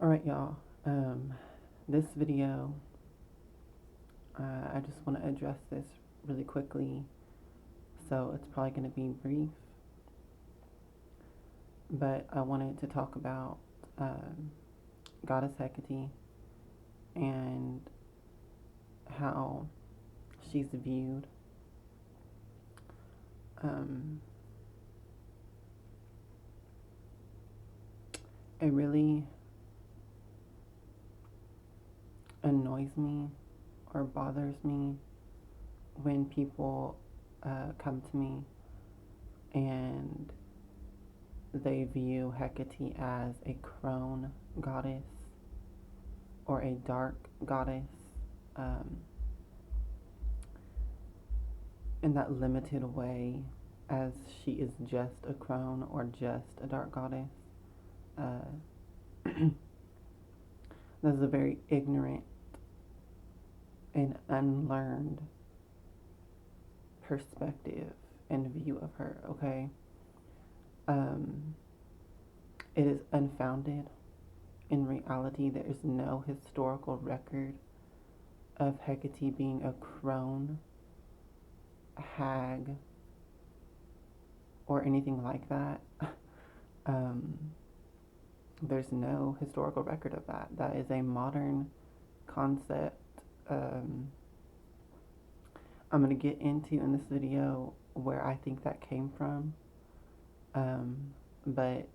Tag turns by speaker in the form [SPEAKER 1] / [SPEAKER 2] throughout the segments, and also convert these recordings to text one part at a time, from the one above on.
[SPEAKER 1] Alright, y'all. This video, I just want to address this really quickly, so it's probably going to be brief, but I wanted to talk about Goddess Hekate and how she's viewed. It really annoys me or bothers me when people come to me and they view Hecate as a crone goddess or a dark goddess, in that limited way, as she is just a crone or just a dark goddess. This is a very ignorant and unlearned perspective and view of her, okay? It is unfounded. In reality, there is no historical record of Hecate being a crone, hag, or anything like that. There's no historical record of that. That is a modern concept. I'm going to get into in this video where I think that came from. But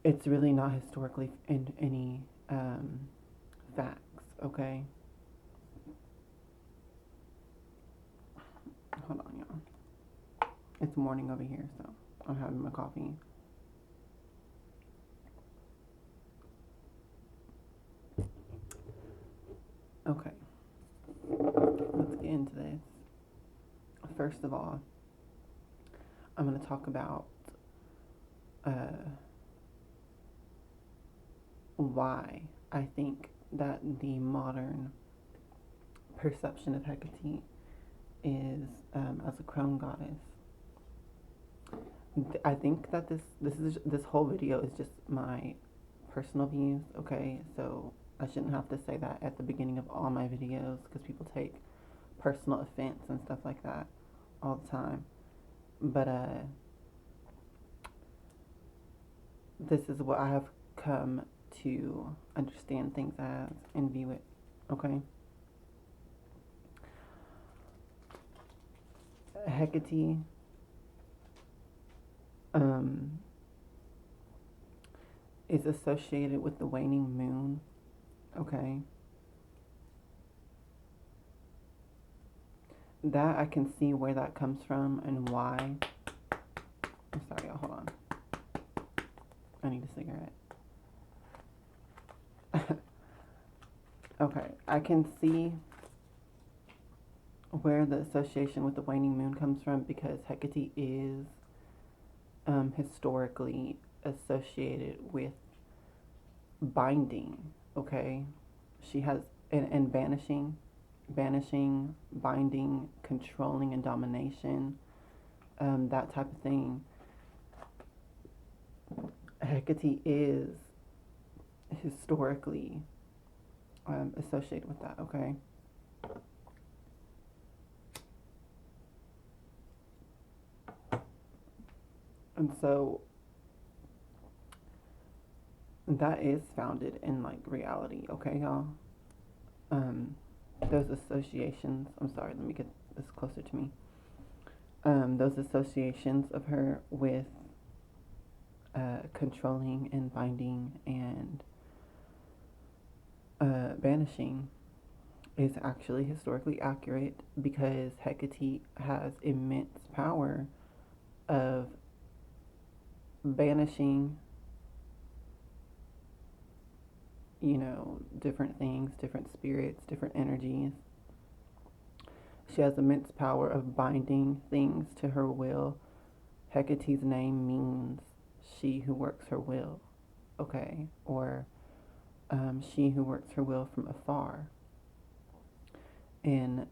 [SPEAKER 1] it's really not historically in any facts, okay? Hold on, y'all. It's morning over here, so I'm having my coffee. Okay, let's get into this. First of all, I'm going to talk about why I think that the modern perception of Hecate is as a crone goddess. I think that this whole video is just my personal views, okay? So I shouldn't have to say that at the beginning of all my videos because people take personal offense and stuff like that all the time. But this is what I have come to understand things as and view it, okay? Hecate is associated with the waning moon, okay? That I can see where that comes from and why. I'm sorry, y'all, hold on. I need a cigarette. Okay, I can see where the association with the waning moon comes from because Hecate is historically associated with binding, okay? She has, and banishing, binding, controlling, and domination, that type of thing. Hecate is historically associated with that, okay? And so that is founded in like reality, okay, y'all? Those associations, I'm sorry, let me get this closer to me. Those associations of her with controlling and binding and banishing is actually historically accurate because Hecate has immense power of banishing, you know, different things, different spirits, different energies. She has immense power of binding things to her will. Hecate's name means she who works her will, okay? Or she who works her will from afar. In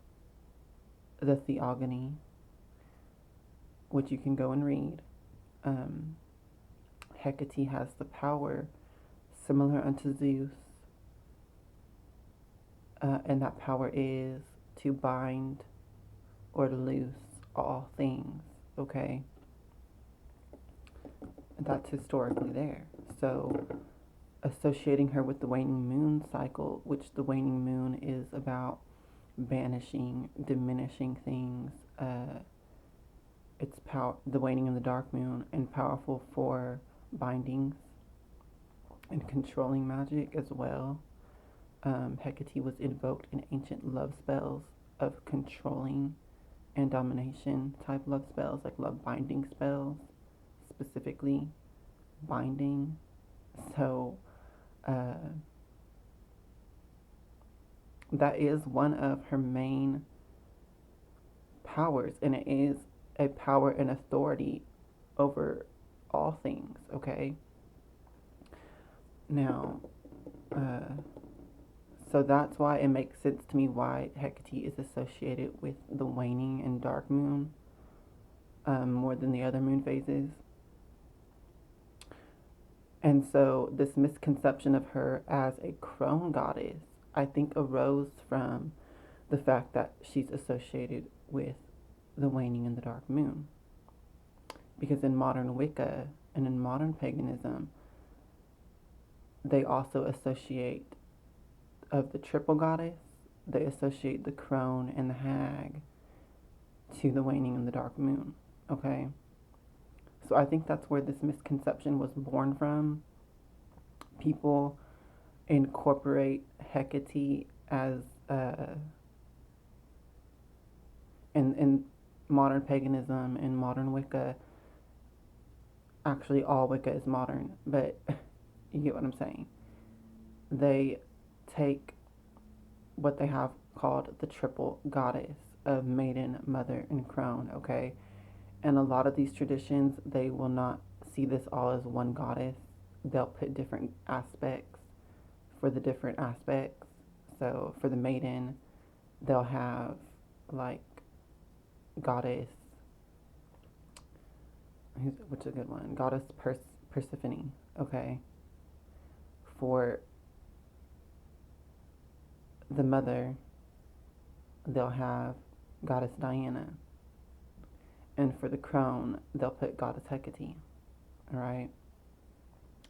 [SPEAKER 1] the Theogony, which you can go and read, Hecate has the power similar unto Zeus, and that power is to bind or to loose all things, okay? That's historically there. So associating her with the waning moon cycle, which the waning moon is about banishing, diminishing things, it's the waning of the dark moon, and powerful for bindings and controlling magic as well. Hecate was invoked in ancient love spells of controlling and domination type love spells, like love binding spells, specifically binding. So that is one of her main powers, and it is a power and authority over all things, okay? Now, so that's why it makes sense to me why Hecate is associated with the waning and dark moon more than the other moon phases. And so this misconception of her as a crone goddess, I think, arose from the fact that she's associated with the waning and the dark moon. Because in modern Wicca and in modern paganism, they also associate of the triple goddess, they associate the crone and the hag to the waning and the dark moon, okay? So I think that's where this misconception was born from. People incorporate Hecate as, in modern paganism and modern Wicca. Actually, all Wicca is modern, but you get what I'm saying. They take what they have called the triple goddess of maiden, mother, and crone, okay? And a lot of these traditions, they will not see this all as one goddess. They'll put different aspects for the different aspects. So for the maiden, they'll have like goddess, what's a good one? Goddess Persephone, okay? For the mother, they'll have goddess Diana. And for the crone, they'll put goddess Hecate, all right?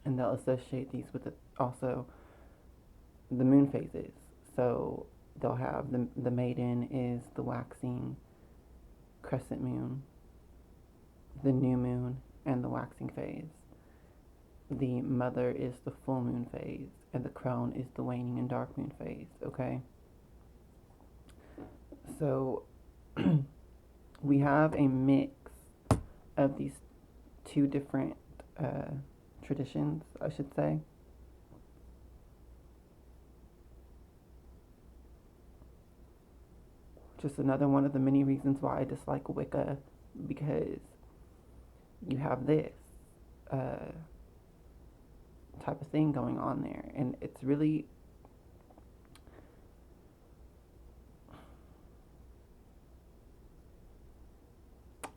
[SPEAKER 1] And they'll associate these with also the moon phases. So they'll have the maiden is the waxing crescent moon, the new moon, and the waxing phase. The mother is the full moon phase, and the crone is the waning and dark moon phase, okay? So we have a mix of these two different traditions, I should say. Just another one of the many reasons why I dislike Wicca, because you have this type of thing going on there, and it's really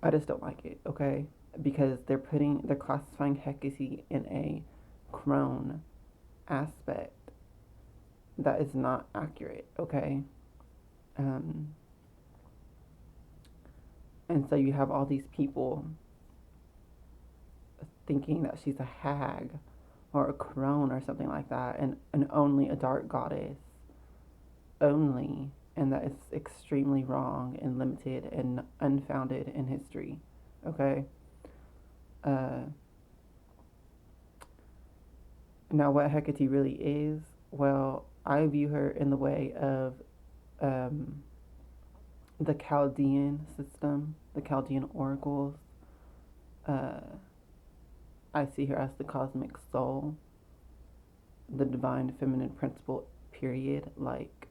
[SPEAKER 1] I just don't like it, okay? Because they're classifying Hecate in a crone aspect that is not accurate, okay? And so you have all these people thinking that she's a hag or a crone or something like that, and only a dark goddess, only, and that is extremely wrong and limited and unfounded in history, okay? Now, what Hecate really is, well, I view her in the way of the Chaldean system, the Chaldean oracles. I see her as the cosmic soul, the divine feminine principle, period. Like,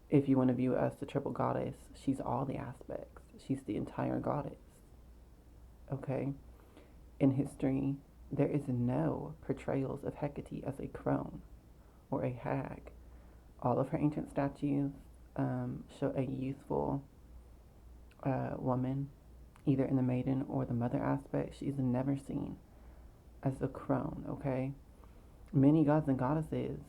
[SPEAKER 1] if you want to view it as the triple goddess, she's all the aspects. She's the entire goddess. Okay? In history, there is no portrayals of Hecate as a crone or a hag. All of her ancient statues show a youthful woman either in the maiden or the mother aspect, she's never seen as a crone, okay? Many gods and goddesses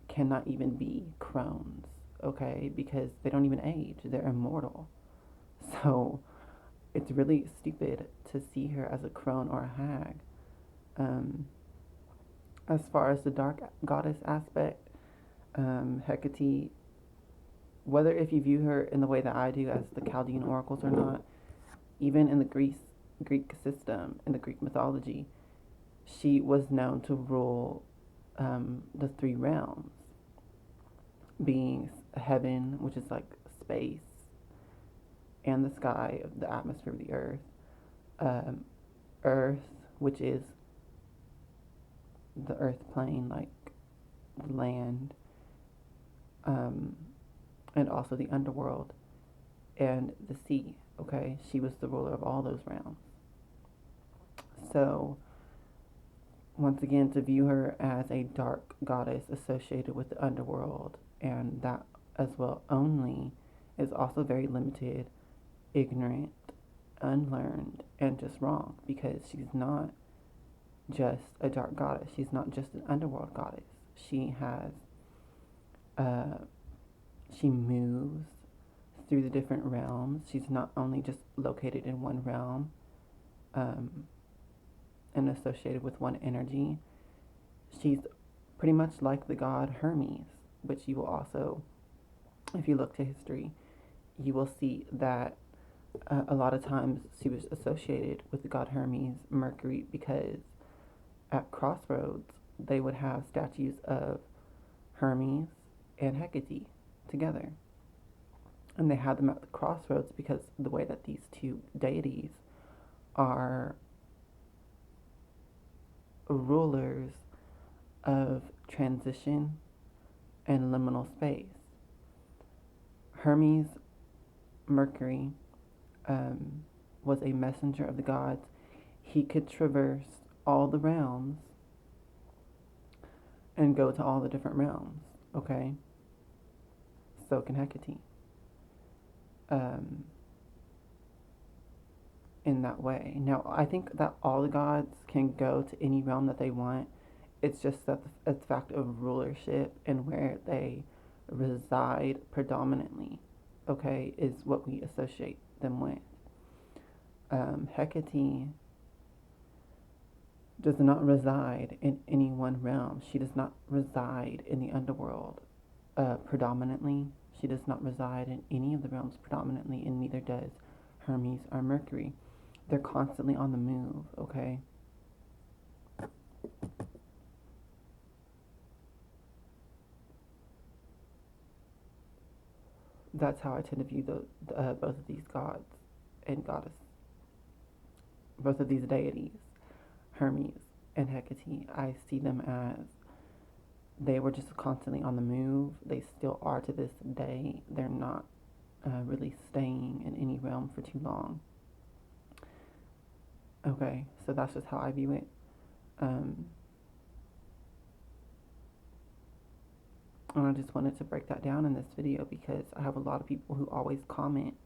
[SPEAKER 1] cannot even be crones, okay? Because they don't even age, they're immortal. So it's really stupid to see her as a crone or a hag. As far as the dark goddess aspect, Hecate, whether if you view her in the way that I do as the Chaldean oracles or not, even in the Greek system, in the Greek mythology, she was known to rule the three realms, being heaven, which is like space, and the sky, the atmosphere of the earth, earth, which is the earth plane, like the land, and also the underworld, and the sea, okay? She was the ruler of all those realms. So, once again, to view her as a dark goddess associated with the underworld, and that as well only, is also very limited, ignorant, unlearned, and just wrong, because she's not just a dark goddess. She's not just an underworld goddess. She has, she moves through the different realms. She's not only just located in one realm, and associated with one energy. She's pretty much like the god Hermes, which you will also, if you look to history, you will see that a lot of times she was associated with the god Hermes, Mercury, because at crossroads they would have statues of Hermes and Hecate together. And they had them at the crossroads because the way that these two deities are rulers of transition and liminal space. Hermes, Mercury, was a messenger of the gods. He could traverse all the realms and go to all the different realms, okay? So can Hecate. In that way. Now, I think that all the gods can go to any realm that they want. It's just that the fact of rulership and where they reside predominantly, okay, is what we associate them with. Hecate does not reside in any one realm. She does not reside in the underworld predominantly. She does not reside in any of the realms predominantly, and neither does Hermes or Mercury. They're constantly on the move, okay? That's how I tend to view both of these gods and goddess, both of these deities, Hermes and Hecate. I see them as they were just constantly on the move. They still are to this day. They're not really staying in any realm for too long. Okay, so that's just how I view it. And I just wanted to break that down in this video because I have a lot of people who always comment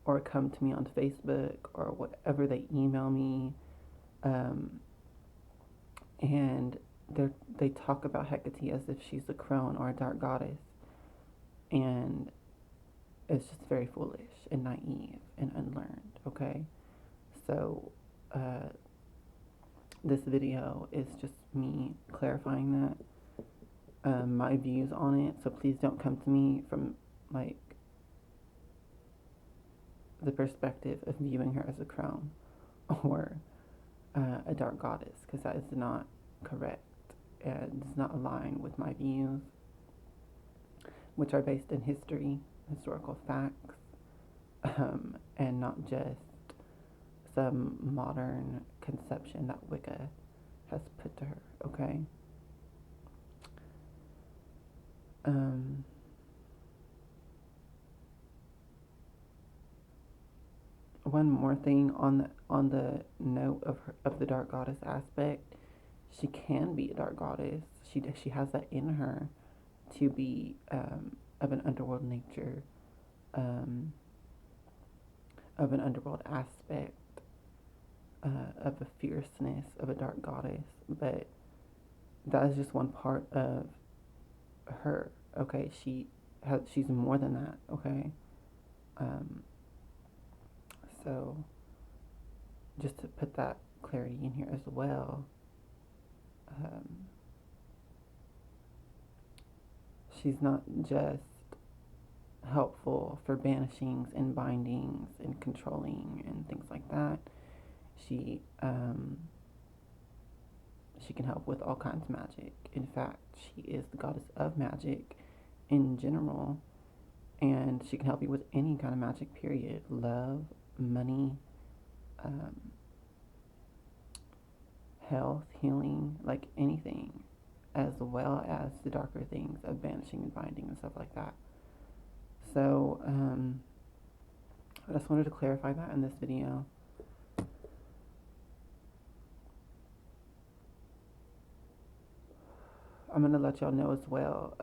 [SPEAKER 1] or come to me on Facebook or whatever, they email me, and they talk about Hecate as if she's a crone or a dark goddess, and it's just very foolish and naive and unlearned, okay? So this video is just me clarifying that, my views on it. So please don't come to me from like the perspective of viewing her as a crone or a dark goddess, because that is not correct and does not align with my views, which are based in history, historical facts, and not just some modern conception that Wicca has put to her, okay? One more thing on the note of the dark goddess aspect, she can be a dark goddess. She has that in her to be of an underworld nature, of an underworld aspect, of a fierceness of a dark goddess, but that is just one part of her. Okay, she's more than that. Okay, um, so just to put that clarity in here as well. She's not just helpful for banishings and bindings and controlling and things like that. She can help with all kinds of magic. In fact, she is the goddess of magic in general, and she can help you with any kind of magic, period. Love, money, health, healing, like anything, as well as the darker things of banishing and binding and stuff like that. So, I just wanted to clarify that in this video. I'm going to let y'all know as well.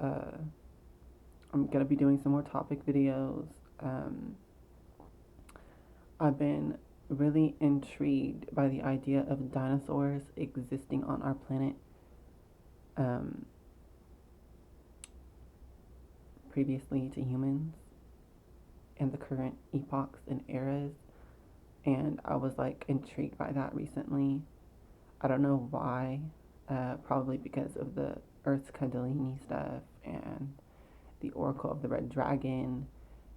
[SPEAKER 1] I'm going to be doing some more topic videos. I've been really intrigued by the idea of dinosaurs existing on our planet. Previously to humans and the current epochs and eras, and I was like intrigued by that recently. I don't know why, probably because of the Earth's Kundalini stuff and the Oracle of the Red Dragon,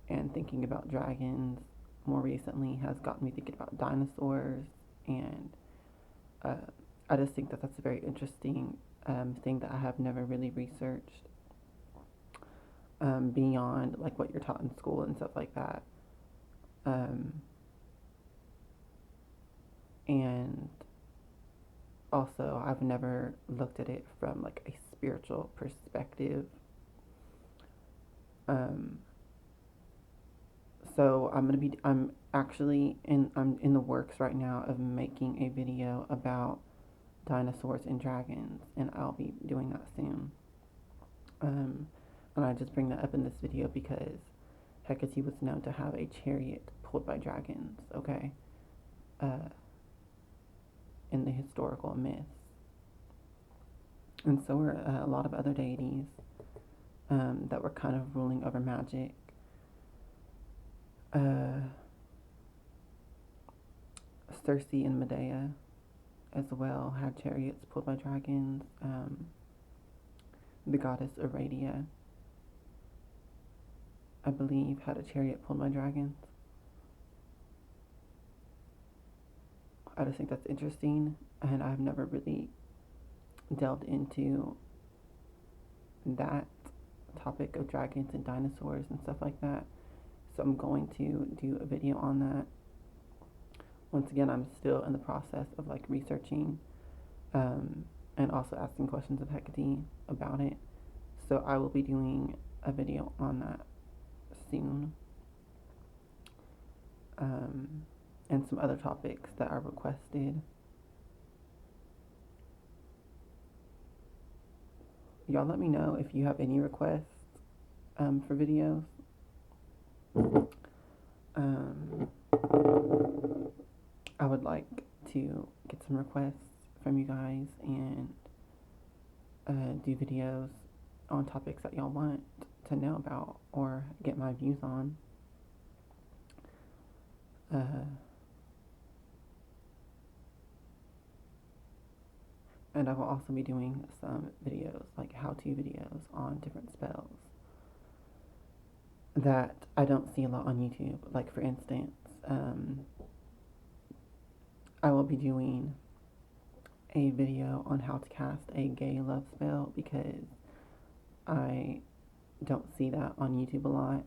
[SPEAKER 1] and thinking about dragons more recently has gotten me thinking about dinosaurs, and I just think that that's a very interesting thing that I have never really researched beyond like what you're taught in school and stuff like that. And also, I've never looked at it from like a spiritual perspective. So I'm actually I'm in the works right now of making a video about dinosaurs and dragons, and I'll be doing that soon. And I just bring that up in this video because Hekate was known to have a chariot pulled by dragons, okay? In the historical myths. And so were a lot of other deities that were kind of ruling over magic. Circe and Medea as well had chariots pulled by dragons. The goddess Aradia, I believe, had a chariot pulled by dragons. I just think that's interesting, and I've never really delved into that topic of dragons and dinosaurs and stuff like that. So I'm going to do a video on that. Once again, I'm still in the process of like researching and also asking questions of Hekate about it. So I will be doing a video on that soon. And some other topics that are requested. Y'all let me know if you have any requests for videos. I would like to get some requests from you guys and do videos on topics that y'all want to know about or get my views on. And I will also be doing some videos, like how-to videos on different spells that I don't see a lot on YouTube. Like, for instance, I will be doing a video on how to cast a gay love spell because I don't see that on YouTube a lot.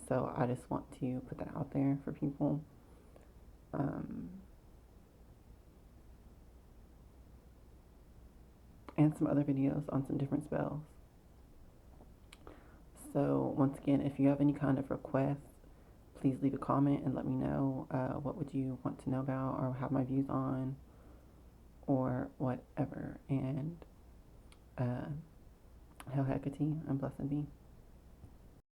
[SPEAKER 1] So I just want to put that out there for people. And some other videos on some different spells. So once again, if you have any kind of requests, please leave a comment and let me know what would you want to know about or have my views on or whatever. And Hail Hekate, and blessed be.